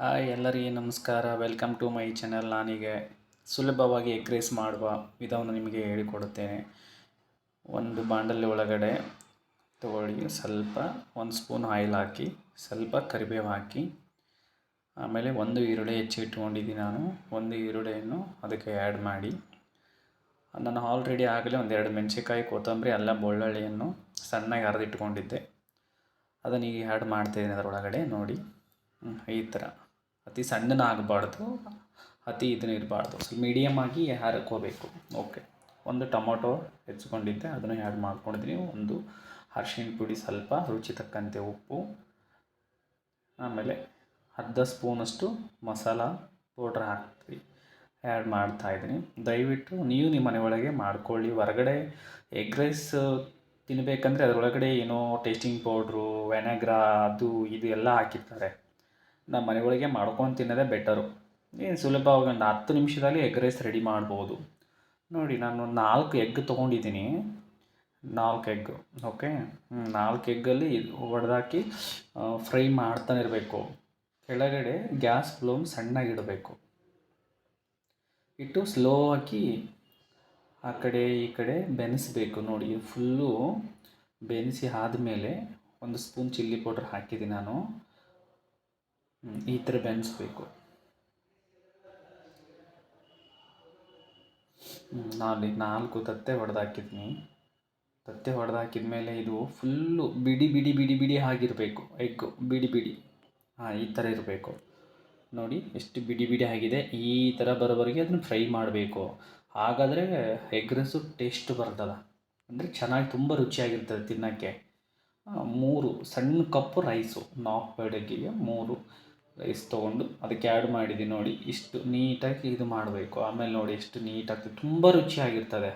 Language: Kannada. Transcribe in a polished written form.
ಹಾಯ್ ಎಲ್ಲರಿಗೆ ನಮಸ್ಕಾರ. Welcome to my channel. ನಾನೀಗ ಸುಲಭವಾಗಿ ಎಗ್ ರೈಸ್ ಮಾಡುವ ವಿಧವನ್ನು ನಿಮಗೆ ಹೇಳಿಕೊಡುತ್ತೇನೆ. ಒಂದು ಬಾಂಡಲಿ ಒಳಗಡೆ ತಗೊಳ್ಳಿ, ಸ್ವಲ್ಪ 1 ಸ್ಪೂನ್ ಆಯಿಲ್ ಹಾಕಿ, ಸ್ವಲ್ಪ ಕರಿಬೇವು ಹಾಕಿ, ಆಮೇಲೆ ಒಂದು ಈರುಳ್ಳಿ ಹೆಚ್ಚಿಟ್ಕೊಂಡಿದ್ದೀನಿ ನಾನು. ಒಂದು ಈರುಳ್ಳಿಯನ್ನು ಅದಕ್ಕೆ ಆ್ಯಡ್ ಮಾಡಿ, ನಾನು ಆಲ್ರೆಡಿ ಆಗಲೇ 2 ಮೆಣಸಿನ್ಕಾಯಿ, ಕೊತ್ತಂಬರಿ, ಅಲ್ಲ, ಬೆಳ್ಳುಳ್ಳಿಯನ್ನು ಸಣ್ಣಗೆ ಅರೆದಿಟ್ಕೊಂಡಿದ್ದೆ, ಅದನ್ನು ಈಗ ಆ್ಯಡ್ ಮಾಡ್ತಾಯಿದ್ದೀನಿ ಅದರೊಳಗಡೆ. ನೋಡಿ, ಈ ಥರ ಅತಿ ಸಣ್ಣನ ಆಗಬಾರ್ದು, ಅತಿ ಇದನ್ನ ಇರಬಾರ್ದು, ಸ್ವಲ್ಪ ಮೀಡಿಯಮ್ ಆಗಿ ಹರ್ಕೋಬೇಕು. ಓಕೆ, ಒಂದು ಟೊಮೊಟೊ ಹೆಚ್ಕೊಂಡಿದ್ದೆ, ಅದನ್ನು ಆ್ಯಡ್ ಮಾಡ್ಕೊಂಡಿದ್ದೀನಿ. ಒಂದು ಅರಿಶಿಣ ಪುಡಿ, ಸ್ವಲ್ಪ ರುಚಿ ತಕ್ಕಂತೆ ಉಪ್ಪು, ಆಮೇಲೆ ಅರ್ಧ ಸ್ಪೂನಷ್ಟು ಮಸಾಲ ಪೌಡ್ರ್ ಹಾಕ್ತೀವಿ, ಆ್ಯಡ್ ಮಾಡ್ತಾಯಿದ್ದೀನಿ. ದಯವಿಟ್ಟು ನೀವು ನಿಮ್ಮ ಮನೆ ಒಳಗೆ ಮಾಡ್ಕೊಳ್ಳಿ. ಹೊರಗಡೆ ಎಗ್ ರೈಸ್ ತಿನ್ನಬೇಕಂದ್ರೆ ಅದರೊಳಗಡೆ ಏನೋ ಟೇಸ್ಟಿಂಗ್ ಪೌಡ್ರು, ವೆನೆಗ್ರಾ, ಅದು ಇದು ಎಲ್ಲ ಹಾಕಿರ್ತಾರೆ. ನಮ್ಮ ಮನೆಯೊಳಗೆ ಮಾಡ್ಕೊಂಡು ತಿನ್ನೋದೇ ಬೆಟರು. ಏನು ಸುಲಭವಾಗಿ ಒಂದು 10 ನಿಮಿಷದಲ್ಲಿ ಎಗ್ ರೈಸ್ ರೆಡಿ ಮಾಡ್ಬೋದು. ನೋಡಿ, ನಾನು 4 ಎಗ್ ತೊಗೊಂಡಿದ್ದೀನಿ. 4 ಎಗ್. ಓಕೆ, 4 ಎಗ್ಗಲ್ಲಿ ಒಡೆದಾಕಿ ಫ್ರೈ ಮಾಡ್ತಾನೆ ಇರಬೇಕು. ಕೆಳಗಡೆ ಗ್ಯಾಸ್ ಫ್ಲೇಮ್ ಸಣ್ಣಗಿಡಬೇಕು. ಇಟ್ಟು ಸ್ಲೋ ಆಗಿ ಆ ಕಡೆ ಈ ಕಡೆ ಬೆನೆಸಬೇಕು. ನೋಡಿ, ಫುಲ್ಲು ಬೆನೆಸಿ ಆದಮೇಲೆ 1 ಸ್ಪೂನ್ ಚಿಲ್ಲಿ ಪೌಡ್ರ್ ಹಾಕಿದ್ದೀನಿ ನಾನು. ಈ ಥರ ಬೆನೆಸ್ಬೇಕು. ನಾನು 4 ತತ್ತೆ ಹೊಡೆದಾಕಿದ್ದೀನಿ. ತತ್ತೆ ಹೊಡೆದಾಕಿದ ಮೇಲೆ ಇದು ಫುಲ್ಲು ಬಿಡಿ ಬಿಡಿ ಬಿಡಿ ಬಿಡಿ ಆಗಿರಬೇಕು. ಎಗ್ಗು ಬಿಡಿ ಬಿಡಿ, ಈ ಥರ ಇರಬೇಕು. ನೋಡಿ ಎಷ್ಟು ಬಿಡಿ ಬಿಡಿ ಆಗಿದೆ. ಈ ಥರ ಬರೋವರೆಗೆ ಅದನ್ನು ಫ್ರೈ ಮಾಡಬೇಕು. ಹಾಗಾದರೆ ಎಗ್ ರೈಸು ಟೇಸ್ಟ್ ಬರ್ತದೆ, ಅಂದರೆ ಚೆನ್ನಾಗಿ ತುಂಬ ರುಚಿಯಾಗಿರ್ತದೆ ತಿನ್ನೋಕ್ಕೆ. 3 ಸಣ್ಣ ಕಪ್ಪು ರೈಸು, 4 ಎಗ್ಗಿಗೆ 3 ರೈಸ್ ತೊಗೊಂಡು ಅದಕ್ಕೆ ಆ್ಯಡ್ ಮಾಡಿದ್ದೀನಿ. ನೋಡಿ, ಇಷ್ಟು ನೀಟಾಗಿ ಇದು ಮಾಡಬೇಕು. ಆಮೇಲೆ ನೋಡಿ ಎಷ್ಟು ನೀಟಾಗಿ ತುಂಬ ರುಚಿಯಾಗಿರ್ತದೆ.